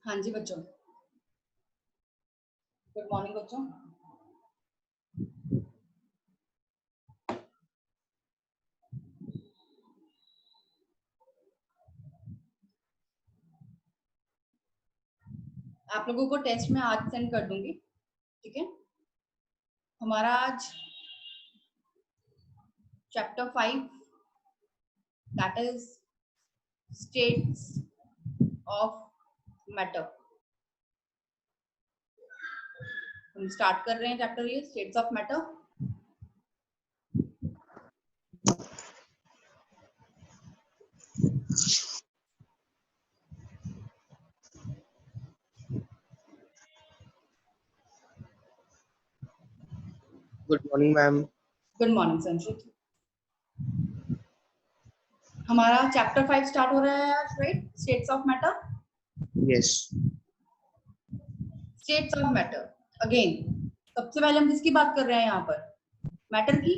हाँ जी बच्चों, good morning बच्चों। आप लोगों को टेस्ट में आज सेंड कर दूंगी, ठीक है। हमारा आज chapter 5 that is states of matter. हम स्टार्ट कर रहे हैं चैप्टर ये states of matter. Good morning ma'am. Good morning संचित। हमारा चैप्टर 5 स्टार्ट हो रहा है आज, right? States of matter. Yes. States of matter again. सबसे पहले हम किसकी बात कर रहे हैं यहाँ पर? मैटर की।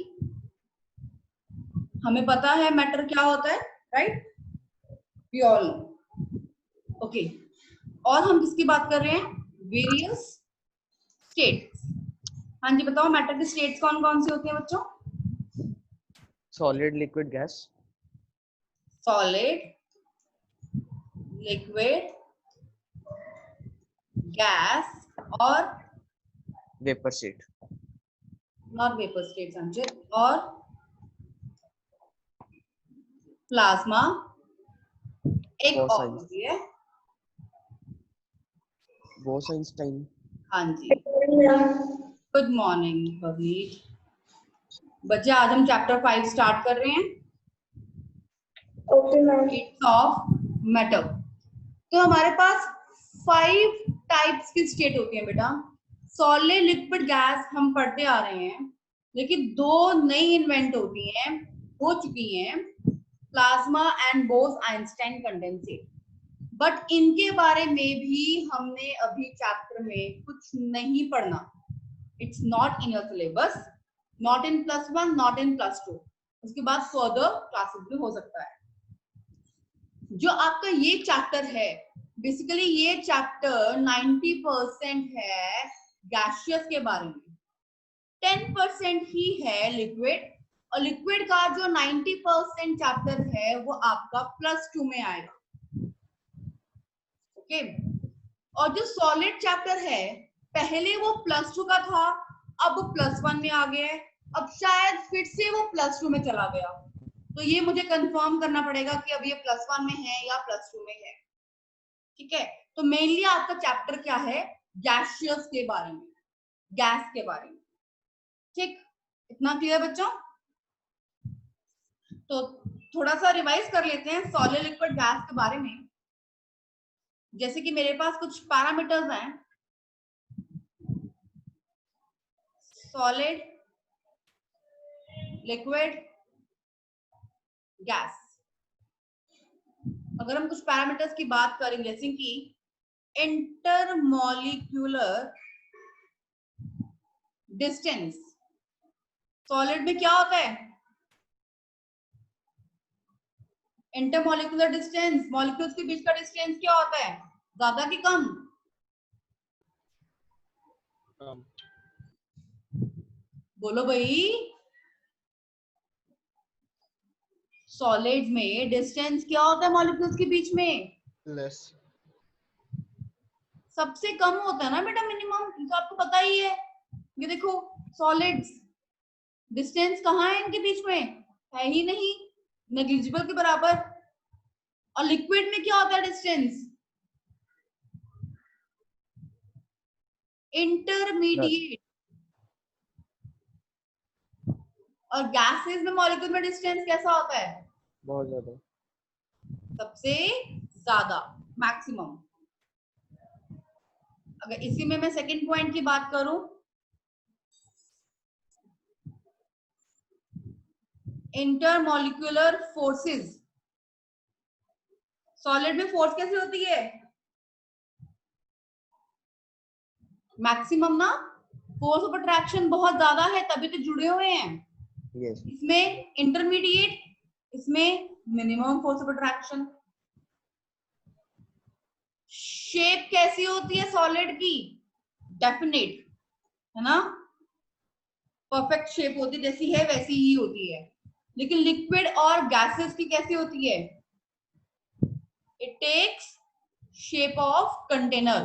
हमें पता है मैटर क्या होता है, right? We all know. Okay, और हम किसकी बात कर रहे हैं? Various states. हाँ जी बताओ, मैटर की स्टेट्स कौन कौन सी होती हैं बच्चों? Solid, liquid, gas. Solid, liquid, gas और vapour state. Not vapour state संचित, और प्लाज्मा एक और होती है बोस-आइंस्टाइन। हाँ जी, गुड मॉर्निंग भवीत। बच्चे आज हम चैप्टर 5 स्टार्ट कर रहे हैं। Okay ma'am. States of matter. तो हमारे पास 5 टाइप्स की स्टेट होती है बेटा। सॉलिड, लिक्विड, गैस हम पढ़ते आ रहे हैं, लेकिन 2 नई इन्वेंट होती हैं, हो चुकी हैं, प्लाज्मा एंड बोस-आइंस्टाइन कंडेंसेट। बट इनके बारे में भी हमने अभी चैप्टर में कुछ नहीं पढ़ना। It's not in your syllabus, not in +1, not in +2। उसके बाद फर्दर क्लासेस भी हो सकता है। जो आपका ये चैप्टर है, बेसिकली ये चैप्टर 90% है गैसियस के बारे में, 10% ही है लिक्विड, और लिक्विड का जो 90% चैप्टर है वो आपका +2 में आएगा। ओके, और जो सॉलिड चैप्टर है पहले वो +2 का था, अब वो +1 में आ गया है, अब शायद फिर से वो +2 में चला गया। तो ये मुझे कंफर्म करना पड़ेगा कि अब ये +1 में है या +2 में है, ठीक है। तो मेनली आपका चैप्टर क्या है? गैसियस के बारे में, गैस के बारे में, ठीक। इतना क्लियर बच्चों? तो थोड़ा सा रिवाइज कर लेते हैं सॉलिड, लिक्विड, गैस के बारे में। जैसे कि मेरे पास कुछ पैरामीटर्स हैं, सॉलिड, लिक्विड, गैस। अगर हम कुछ पैरामीटर्स की बात करें, जैसे कि इंटरमॉलिक्यूलर डिस्टेंस, सॉलिड में क्या होता है? इंटरमॉलिक्यूलर डिस्टेंस, मॉलिक्यूल्स के बीच का डिस्टेंस क्या होता है? ज्यादा कि कम? बोलो भाई। सॉलिड में डिस्टेंस क्या होता है मॉलिक्यूल्स के बीच में? लेस। सबसे कम होता है ना बेटा, मिनिमम। तो आपको पता ही है। ये देखो, सॉलिड्स डिस्टेंस कहाँ है इनके बीच में? है ही नहीं, नेग्लिजिबल के बराबर। और लिक्विड में क्या होता है डिस्टेंस? इंटरमीडिएट। और गैसेस में, मॉलिक्यूल में डिस्टेंस कैसा होता है? बहुत ज्यादा। सबसे ज्यादा, मैक्सिमम। अगर इसी में मैं सेकंड पॉइंट की बात करूं, इंटरमॉलिक्यूलर फोर्सेस। सॉलिड में फोर्स कैसे होती है? मैक्सिमम ना। फोर्स ऑफ अट्रैक्शन बहुत ज्यादा है, तभी तो जुड़े हुए हैं। यस। इसमें इंटरमीडिएट, इसमें minimum force of attraction. Shape कैसी होती है सॉलिड की? डेफिनेट, है ना, परफेक्ट शेप होती है, जैसी है वैसी ही होती है। लेकिन लिक्विड और गैसेस की कैसी होती है? It takes shape of container,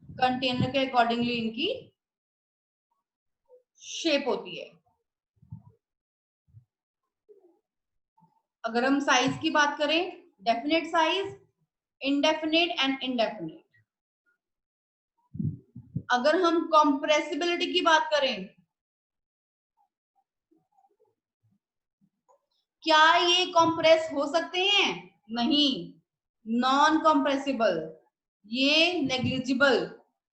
container के अकॉर्डिंगली इनकी शेप होती है। अगर हम साइज की बात करें, definite size, indefinite and indefinite. अगर हम कंप्रेसिबिलिटी की बात करें, क्या ये कंप्रेस हो सकते हैं? नहीं, नॉन कंप्रेसिबल, ये नेग्लिजिबल,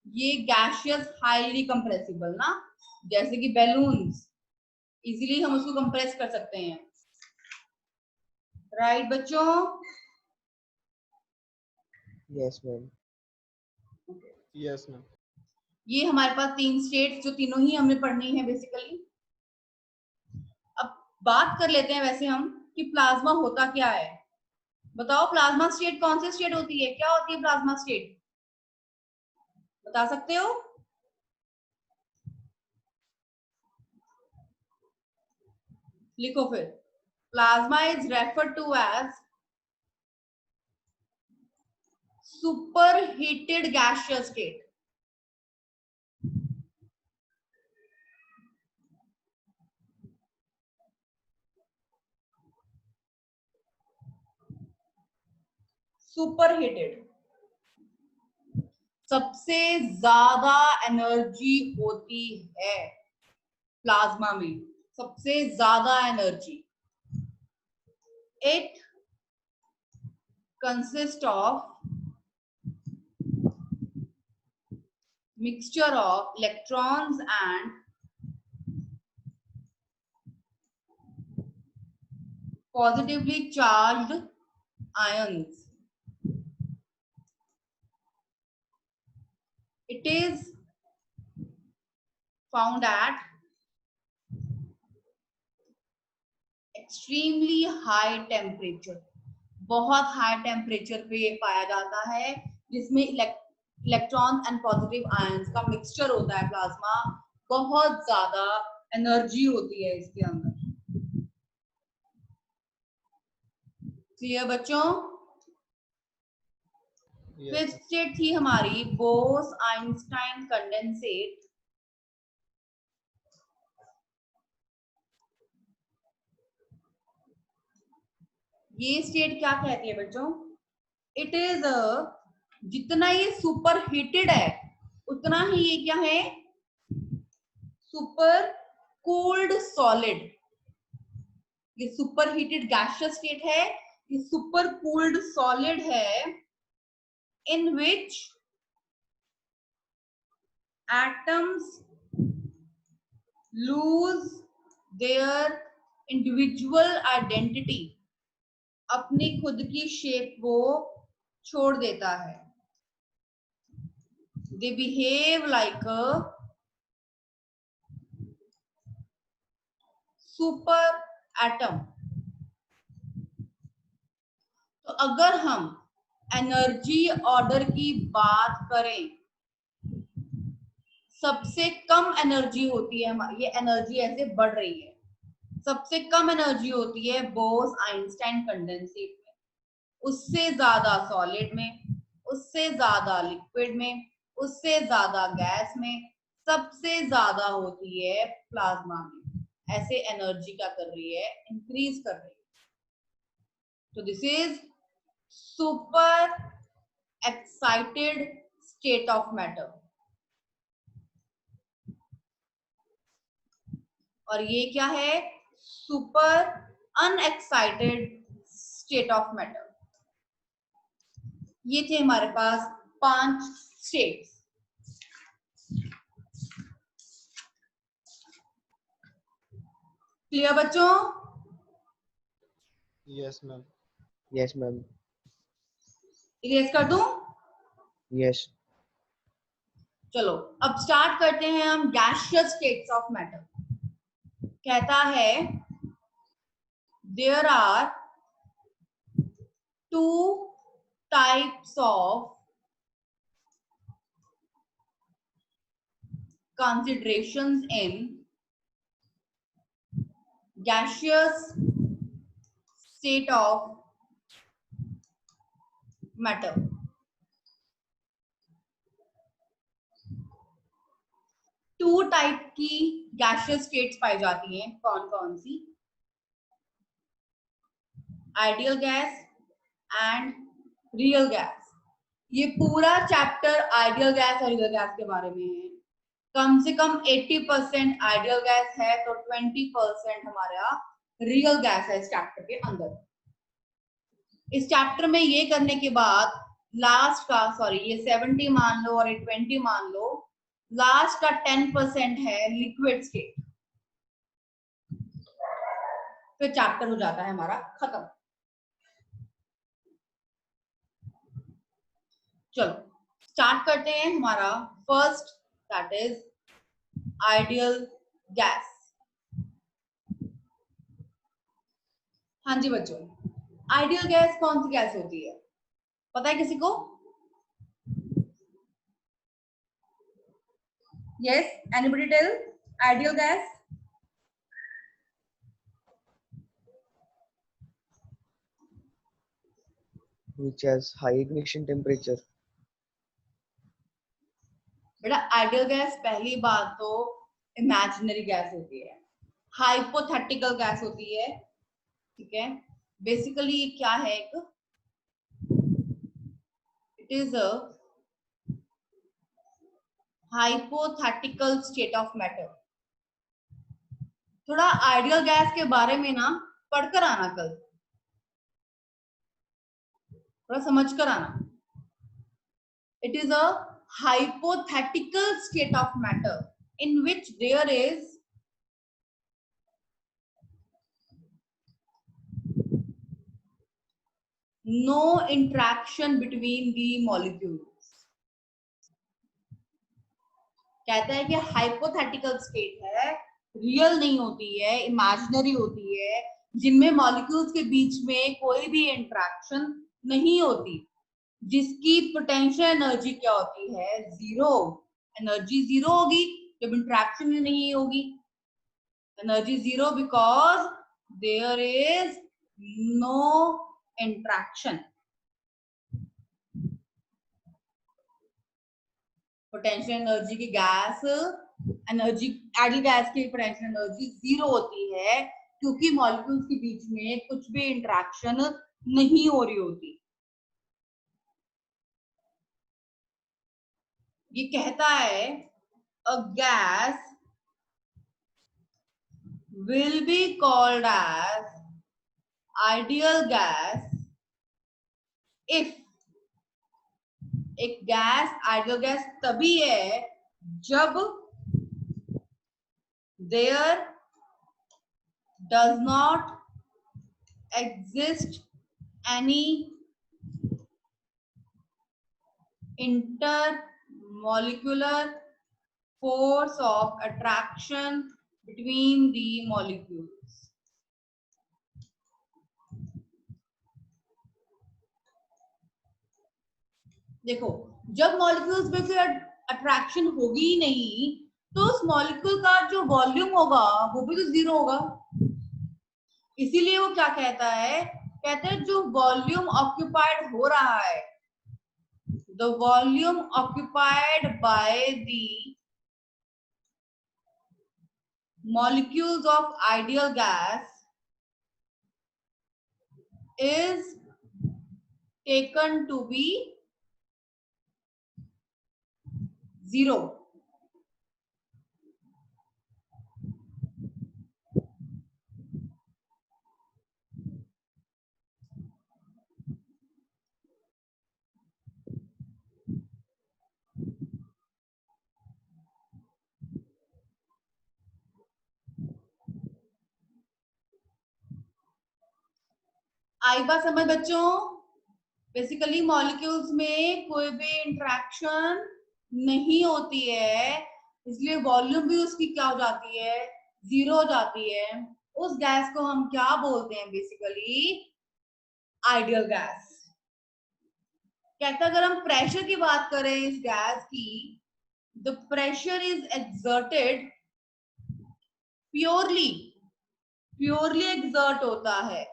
ये गैशियस हाईली कंप्रेसिबल ना, जैसे कि बैलून्स, इजीली हम उसको कंप्रेस कर सकते हैं। राइट बच्चों? Yes ma'am. Yes ma'am. ये हमारे पास 3 स्टेट, जो तीनों ही हमें पढ़नी है बेसिकली। अब बात कर लेते हैं वैसे हम कि प्लाज्मा होता क्या है। बताओ प्लाज्मा स्टेट कौन सी स्टेट होती है, क्या होती है प्लाज्मा स्टेट? बता सकते हो? लिखो फिर। Plasma is referred to as super heated gaseous state. Super heated, सबसे ज्यादा एनर्जी होती है प्लाज्मा में, सबसे ज्यादा energy. It consist of mixture of electrons and positively charged ions. It is found at extremely high temperature, बहुत high temperature पे पाया जाता है, जिसमें इलेक्ट्रॉन एंड पॉजिटिव आयंस का मिक्सचर होता है प्लाज्मा। बहुत ज्यादा एनर्जी होती है इसके अंदर। क्लियर बच्चों? फिफ्थ स्टेट थी हमारी बोस आइंस्टाइन कंडेंसेट। ये स्टेट क्या कहती है बच्चों? इट इज जितना ये सुपर हीटेड है उतना ही ये क्या है? Super cooled solid. ये सुपर हीटेड गैसियस स्टेट है, ये सुपर कूल्ड सॉलिड है, in which atoms lose their individual identity, अपनी खुद की शेप को छोड़ देता है। They behave like a super atom. तो अगर हम एनर्जी ऑर्डर की बात करें, सबसे कम एनर्जी होती है, ये एनर्जी ऐसे बढ़ रही है, सबसे कम एनर्जी होती है बोस आइंस्टाइन कंडेंसेट में, उससे ज्यादा सॉलिड में, उससे ज्यादा लिक्विड में, उससे ज्यादा गैस में, सबसे ज्यादा होती है प्लाज्मा में। ऐसे एनर्जी क्या कर रही है? इंक्रीज कर रही है। तो this is super excited state of matter. और ये क्या है? Super unexcited state of matter. ये थे हमारे पास 5 स्टेट्स। क्लियर बच्चों? Yes ma'am. Yes ma'am. Erase कर दूं? यस। चलो अब स्टार्ट करते हैं हम गैसियस स्टेट्स ऑफ मैटर। कहता है there are 2 types of considerations in gaseous state of matter. Two type की गैशियस स्टेट्स पाई जाती हैं, कौन कौन सी? Ideal gas and real gas. ये पूरा चैप्टर आइडियल गैस और रियल गैस के बारे में है। कम से कम 80% आइडियल गैस है तो 20% हमारा रियल गैस है इस चैप्टर के अंदर। इस चैप्टर में ये करने के बाद लास्ट का, सॉरी ये 70 मान लो और ये 20 मान लो, लास्ट का 10% है लिक्विड स्टेट। फिर चैप्टर हो जाता है हमारा खत्म। चलो स्टार्ट करते हैं हमारा first, that is ideal gas. हाँ जी बच्चों, आइडियल गैस कौन सी गैस होती है, पता है किसी को? Yes, anybody tell ideal gas? Which has high ignition temperature. बेटा आइडियल गैस पहली बात तो इमेजिनरी गैस होती है, हाइपोथेटिकल गैस होती है, ठीक है। बेसिकली क्या है, it is a hypothetical state of matter. थोड़ा आइडियल गैस के बारे में ना पढ़कर आना, कल थोड़ा समझ कर आना। It is a hypothetical state of matter in which there is no interaction between the molecules। कहता है कि हाइपोथेटिकल स्टेट है, रियल नहीं होती है, इमेजिनरी होती है, जिनमें मॉलिक्यूल्स के बीच में कोई भी इंटरेक्शन नहीं होती, जिसकी पोटेंशियल एनर्जी क्या होती है, जीरो। एनर्जी जीरो होगी जब इंटरेक्शन ही नहीं होगी। Energy zero because there is no interaction. Potential energy की गैस एनर्जी, आइडियल गैस की पोटेंशियल एनर्जी जीरो होती है क्योंकि मॉलिक्यूल्स के बीच में कुछ भी इंटरेक्शन नहीं हो रही होती। ये कहता है a gas will be called as ideal gas if, एक गैस आइडियल गैस तभी है जब there does not exist any intermolecular force of attraction between the molecules। देखो जब मॉलिक्यूल्स में फिर अट्रैक्शन होगी ही नहीं तो उस मॉलिक्यूल का जो वॉल्यूम होगा वो भी तो जीरो होगा। इसीलिए वो क्या कहता है, कहते हैं जो वॉल्यूम ऑक्यूपाइड हो रहा है, the volume occupied by the molecules of ideal gas is taken to be zero। आई बात समझ बच्चों? बेसिकली मॉलिक्यूल्स में कोई भी इंटरेक्शन नहीं होती है, इसलिए वॉल्यूम भी उसकी क्या हो जाती है, जीरो हो जाती है। उस गैस को हम क्या बोलते हैं, बेसिकली आइडियल गैस। कहता है अगर हम प्रेशर की बात करें इस गैस की, the pressure is exerted purely exert होता है.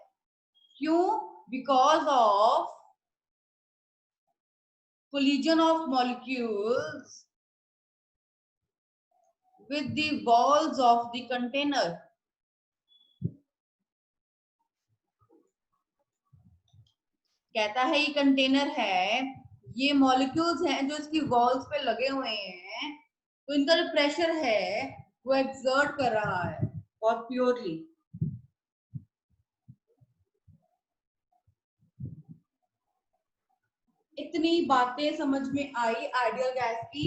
क्यों? Because of collision of molecules with the walls of the container. कहता है ये कंटेनर है, ये मॉलिक्यूल्स हैं जो इसकी वॉल्स पे लगे हुए हैं, तो इनका जो प्रेशर है वो एक्सर्ट कर रहा है और प्योरली. इतनी बातें समझ में आई आइडियल गैस की.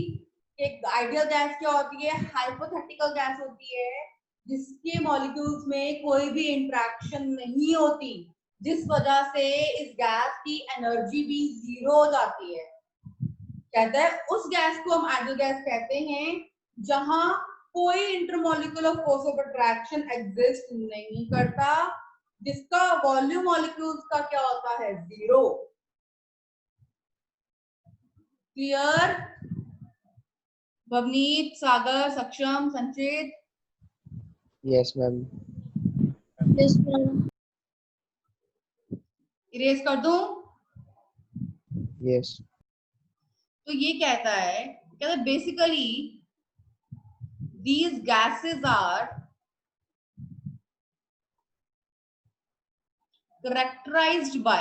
एक आइडियल गैस क्या होती है? हाइपोथेटिकल गैस होती है जिसके मॉलिक्यूल्स में कोई भी इंटरेक्शन नहीं होती, जिस वजह से इस गैस की एनर्जी भी जीरो हो जाती है. कहता है उस गैस को हम आइडियल गैस कहते हैं जहां कोई intermolecular force of attraction exist नहीं करता, जिसका वॉल्यूम मॉलिक्यूल्स का क्या होता है? जीरो. क्लियर? भवनीत, सागर, सक्षम, संचित? Yes, ma'am. Yes, ma'am. Erase कर दूं? Yes. तो ये कहता है basically these gases are characterized by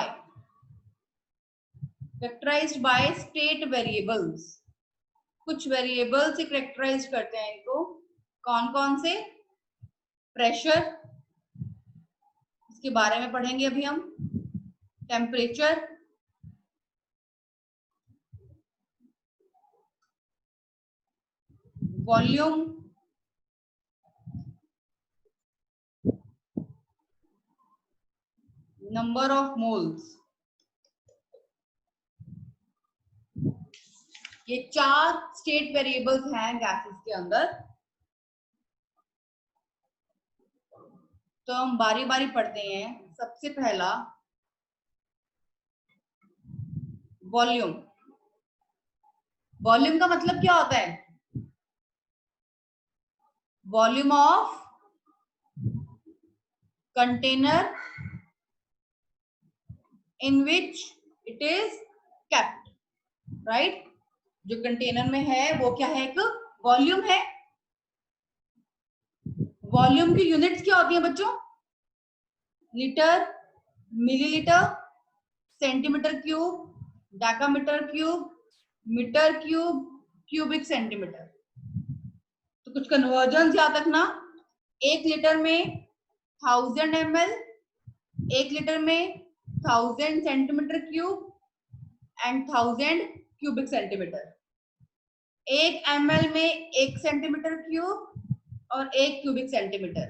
state variables. कुछ वेरिएबल से करेक्टराइज करते हैं इनको. कौन कौन से? प्रेशर, इसके बारे में पढ़ेंगे अभी हम. Temperature, volume, number of moles. ये 4 स्टेट वेरिएबल्स हैं गैसेस के अंदर. तो हम बारी बारी पढ़ते हैं. सबसे पहला वॉल्यूम. वॉल्यूम का मतलब क्या होता है? Volume of container in which it is kept. Right? जो कंटेनर में है वो क्या है? एक वॉल्यूम है. वॉल्यूम की यूनिट्स क्या होती हैं बच्चों? Litre, millilitre, centimetre cube, decametre cube, metre cube, cubic centimetre. तो कुछ कन्वर्जन याद रखना. 1 लीटर में 1000 ml, 1 लीटर में 1000 centimetre cube and 1000 cubic centimetre. 1 ml में 1 सेंटीमीटर क्यूब और 1 क्यूबिक सेंटीमीटर.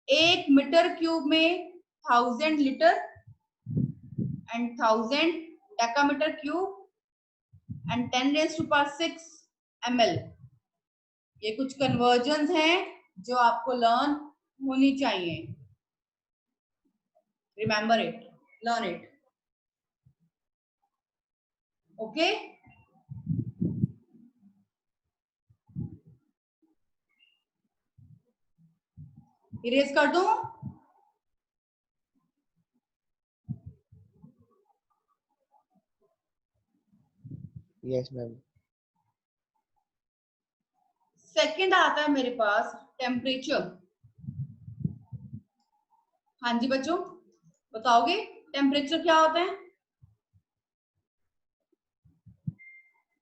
1 मीटर क्यूब में 1000 litre and 1000 decametre cube and 10⁶ ml. ये कुछ कन्वर्जन्स हैं जो आपको लर्न होनी चाहिए. Remember it, learn it. Okay? Erase कर दूं? Yes, ma'am. सेकंड आता है मेरे पास टेम्परेचर. हाँ जी बच्चों, बताओगे टेम्परेचर क्या होता है?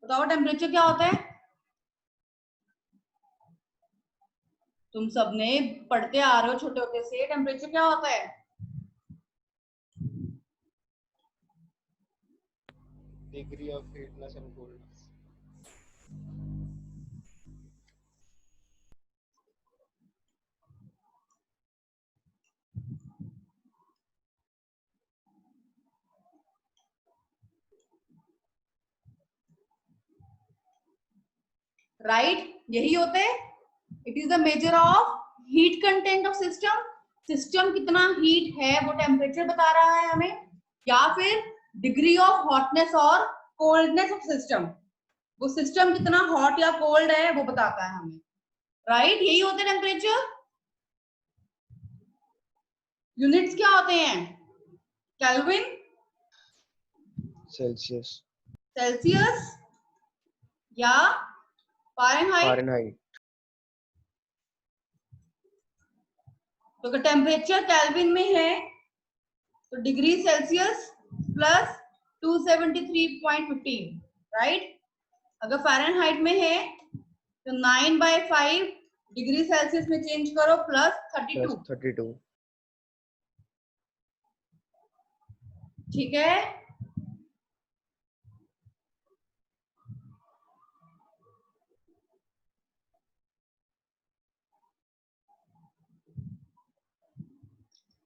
बताओ टेम्परेचर क्या होता है? तुम सबने पढ़ते आ रहे हो छोटे होते से. टेम्परेचर क्या होता है? Degree of heatness and coolness. Right? यही होते हैं. It is the measure of heat content of system. System कितना हीट है वो टेम्परेचर बता रहा है हमें, या फिर डिग्री ऑफ हॉटनेस और कोल्डनेस ऑफ सिस्टम. वो सिस्टम कितना हॉट या कोल्ड है वो बताता है हमें, राइट? यही होते हैं टेम्परेचर। यूनिट्स क्या होते हैं? केल्विन, सेल्सियस, सेल्सियस या फारेनहाइट। फ़ारेनहाइट, तो अगर टेम्परेचर केल्विन में है तो डिग्री सेल्सियस प्लस 273.15, राइट? अगर फ़ारेनहाइट में है तो 9/5 डिग्री सेल्सियस में चेंज करो प्लस 32, 32, ठीक है?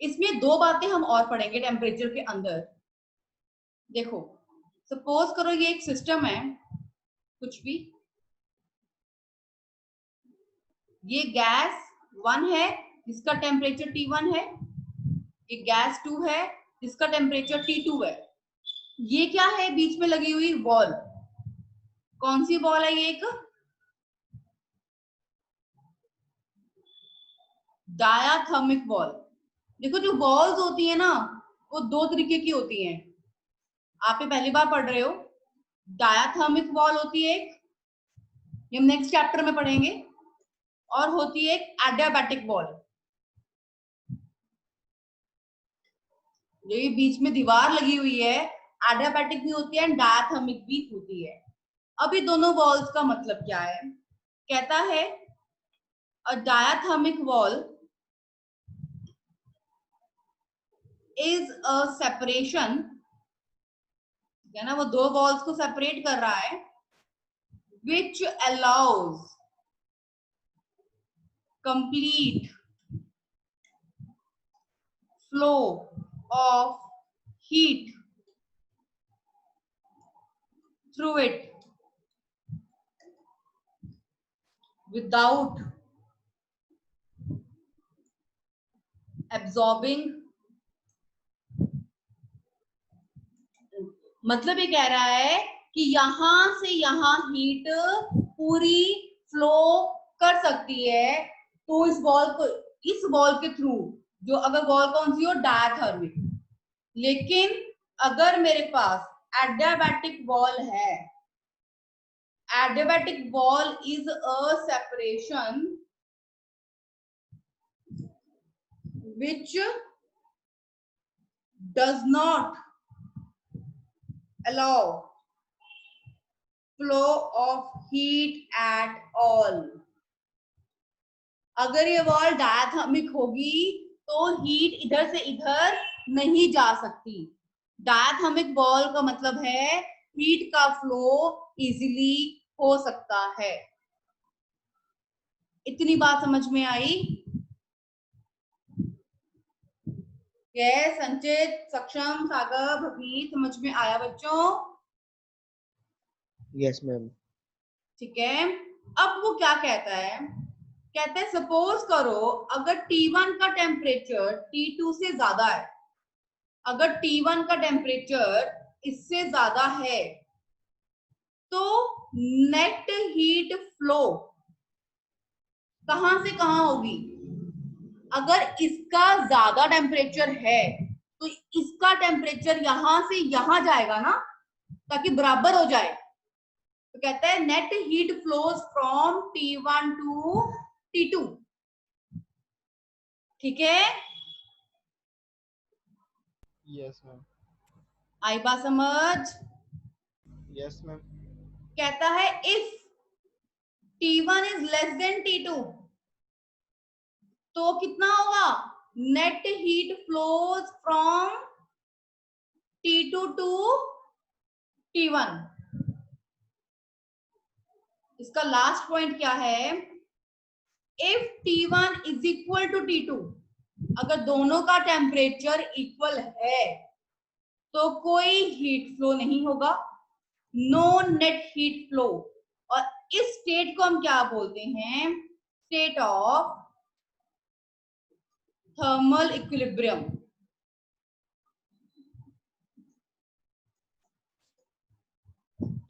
इसमें दो बातें हम और पढ़ेंगे टेम्परेचर के अंदर। देखो, सपोज करो ये एक सिस्टम है, कुछ भी, ये गैस 1 है जिसका टेम्परेचर T1 है, ये गैस 2 है जिसका टेम्परेचर T2 है। ये क्या है? बीच में लगी हुई वॉल। कौन सी वॉल है? ये एक डायाथर्मिक वॉल। देखो, जो वॉल्स होती है ना वो दो तरीके की होती हैं। आप ये पहली बार पढ़ रहे हो। डायाथर्मिक वॉल होती है एक, ये हम नेक्स्ट चैप्टर में पढ़ेंगे, और होती है एक एडियाबैटिक वॉल। जो ये बीच में दीवार लगी हुई है, एडियाबैटिक भी होती है, डायाथर्मिक भी होती है। अभी दोनों वॉल्स का मतलब क्या है? कहता है अ diathermic wall is a separation, है ना, वो दो वॉल्स को सेपरेट कर रहा है, which allows complete flow of heat through it without absorbing। मतलब ये कह रहा है कि यहां से यहां हीट पूरी फ्लो कर सकती है, तो इस वॉल के थ्रू, जो अगर वॉल कौन सी हो? डायाथर्मिक। लेकिन अगर मेरे पास एडियाबैटिक वॉल है, adiabatic wall is a separation which does not allow flow of heat at all। अगर ये वॉल डायाथर्मिक होगी तो हीट इधर से इधर नहीं जा सकती। डायाथर्मिक वॉल का मतलब है हीट का फ्लो इजीली हो सकता है। इतनी बात समझ में आई? यस, संचित, सक्षम, सागर, भवनीत, समझ में आया बच्चों? यस मैम, ठीक है। अब वो क्या कहता है? कहता है सपोज करो अगर T1 का टेम्परेचर T2 से ज्यादा है, अगर T1 का टेम्परेचर इससे ज्यादा है तो नेट हीट फ्लो कहां से कहां होगी? अगर इसका ज्यादा टेम्परेचर है तो इसका टेम्परेचर यहां से यहां जाएगा ना, ताकि बराबर हो जाए। तो कहता है net heat flows from T1 to T2। ठीक है, यस मैम, आई बात समझ? यस मैम, कहता है if T1 is less than T2 तो कितना होगा? Net heat flows from T2 to T1। इसका लास्ट पॉइंट क्या है? If T1 is equal to T2, अगर दोनों का टेम्परेचर इक्वल है तो कोई हीट फ्लो नहीं होगा, नो नेट हीट फ्लो। और इस स्टेट को हम क्या बोलते हैं? State of thermal equilibrium.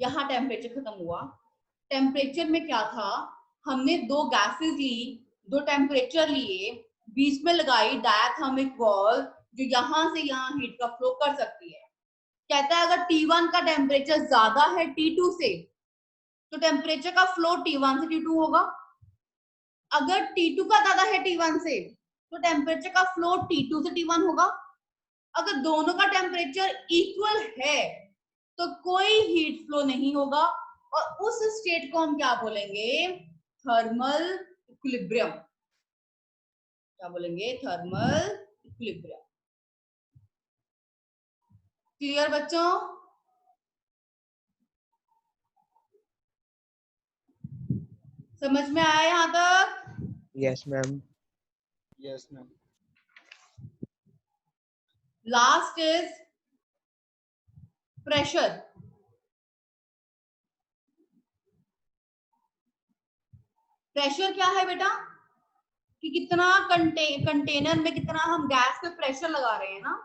यहाँ टेम्परेचर खत्म हुआ। टेम्परेचर में क्या था, हमने दो गैसेस ली, दो टेम्परेचर लिए, बीच में लगाई डायथर्मिक वॉल जो यहाँ से यहाँ हीट का फ्लो कर सकती है। कहता है अगर T1 का टेम्परेचर ज्यादा है T2 से तो टेम्परेचर का फ्लो T1 से T2 होगा। अगर T2 का ज्यादा है T1 से तो टेम्परेचर का फ्लो T2 से T1 होगा। अगर दोनों का टेम्परेचर इक्वल है तो कोई हीट फ्लो नहीं होगा और उस स्टेट को हम क्या बोलेंगे, थर्मल इक्विलिब्रियम। क्या बोलेंगे, थर्मल इक्विलिब्रियम। क्लियर बच्चों? समझ में आया यहां तक? Yes, ma'am. Yes, ma'am. Last is pressure. Pressure क्या है बेटा, कि कितना कंटेनर में कितना हम गैस पे प्रेशर लगा रहे हैं ना।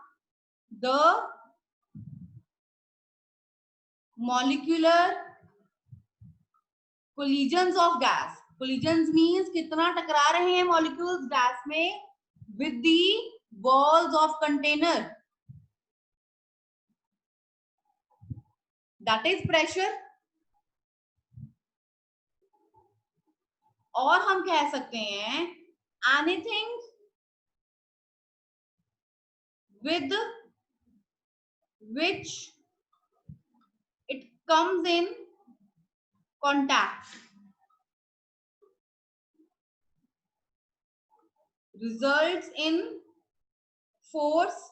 The molecular collisions of gas, collisions means कितना टकरा रहे हैं मॉलिक्यूल्स गैस में with the walls of container, that is pressure. और हम कह सकते हैं anything with which it comes in contact results in force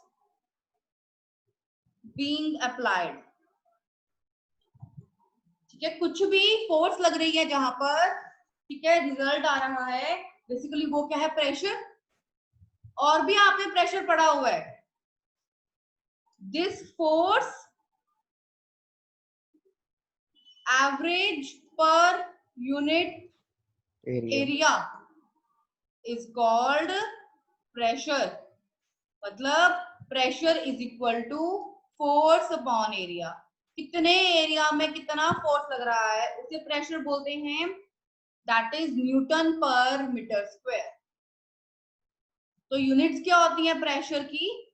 being applied। ठीक है, कुछ भी फोर्स लग रही है जहां पर, ठीक है, रिजल्ट आ रहा है, बेसिकली वो क्या है, प्रेशर। और भी आपने प्रेशर पढ़ा हुआ है, this force average per unit area is called pressure. मतलब pressure is equal to force upon area. कितने एरिया में कितना फोर्स लग रहा है उसे प्रेशर बोलते हैं, दैट इज न्यूटन पर मीटर स्क्वायर। तो यूनिट्स क्या होती है प्रेशर की,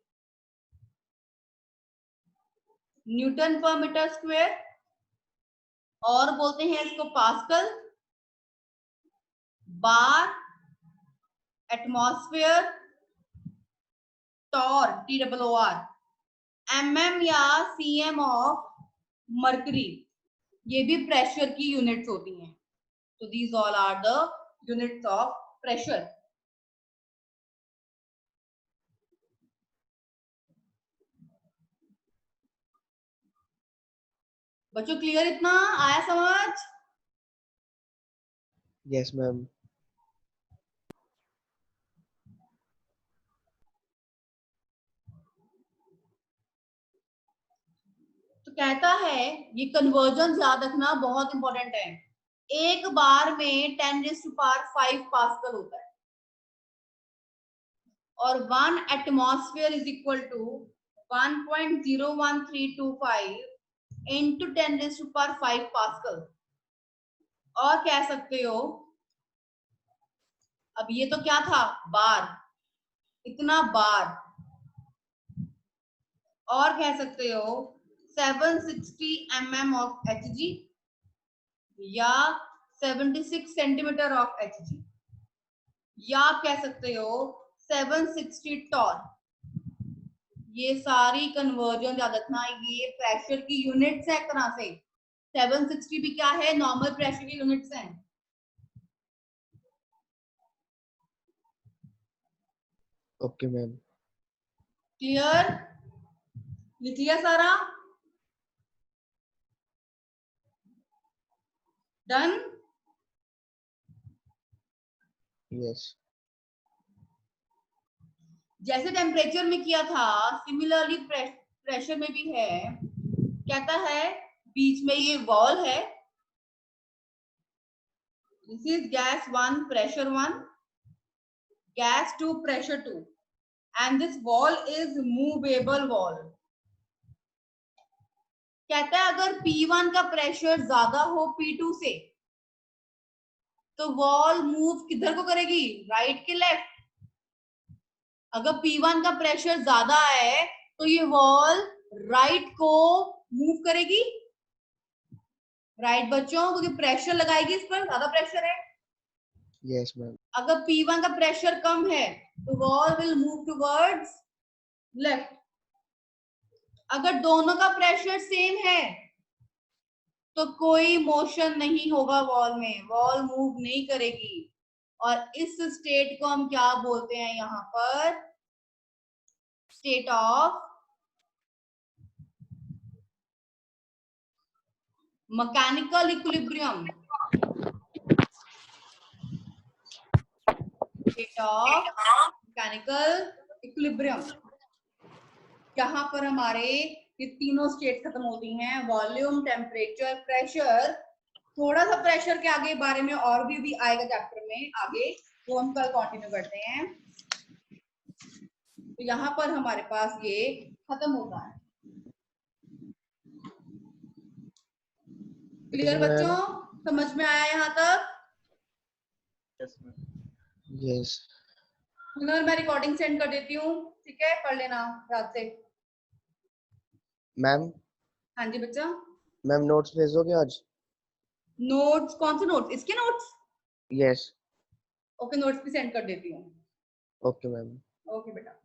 न्यूटन पर मीटर स्क्वायर, और बोलते हैं इसको pascal, bar, atmosphere, torr TOR, mm या cm ऑफ मर्करी, ये भी प्रेशर की यूनिट्स होती हैं। तो these all are the units of pressure. बच्चों क्लियर, इतना आया समझ? Yes, ma'am. तो कहता है ये कन्वर्जन याद रखना बहुत इंपॉर्टेंट है। एक बार में 10⁵ पास्कल होता है और 1 atmosphere is equal to 1.01325 into 10⁵ pascal. और कह सकते हो, अब ये तो क्या था, बार, इतना बार। और कह सकते हो 760 mm ऑफ Hg या 76 सेंटीमीटर ऑफ Hg, या आप कह सकते हो 760 टॉर। ये सारी कन्वर्जन याद रखना, ये प्रेशर की यूनिट्स है एक तरह से। 760 भी क्या है, नॉर्मल प्रेशर की यूनिट्स हैं। Okay, ma'am. क्लियर, लिख लिया सारा, डन? Yes. जैसे टेम्परेचर में किया था सिमिलरली प्रेशर में भी है। कहता है बीच में ये वॉल है, this is gas 1 pressure 1, gas 2 pressure 2, and this wall is movable wall। कहता है अगर P1 का प्रेशर ज्यादा हो P2 से तो वॉल मूव किधर को करेगी, राइट के लेफ्ट। अगर P1 का प्रेशर ज्यादा है तो ये वॉल राइट को मूव करेगी, राइट बच्चों, क्योंकि प्रेशर लगाएगी, इस पर ज्यादा प्रेशर है। Yes, ma'am. अगर P1 का प्रेशर कम है तो wall will move towards left. अगर दोनों का प्रेशर सेम है तो कोई मोशन नहीं होगा वॉल में, वॉल मूव नहीं करेगी। और इस स्टेट को हम क्या बोलते हैं यहाँ पर, state of mechanical equilibrium. State of mechanical equilibrium, यहाँ पर हमारे ये तीनों स्टेट खत्म होती हैं, वॉल्यूम, टेम्परेचर, प्रेशर। थोड़ा सा प्रेशर के आगे बारे में और भी आएगा चैप्टर में आगे, वो हम कल कंटिन्यू करते हैं। तो यहाँ पर हमारे पास ये खत्म होता है। Clear Yes, ma'am. बच्चों, समझ में आया यहाँ तक? Yes, ma'am. Yes. मैं रिकॉर्डिंग सेंड कर देती हूँ, ठीक है, पढ़ लेना रात से। मैम हाँ जी बच्चा। मैम नोट्स भेजोगे आज? नोट्स? कौन से नोट्स? इसके नोट्स? यस। ओके, नोट्स भी सेंड कर देती हूँ। Okay ma'am. ओके बेटा।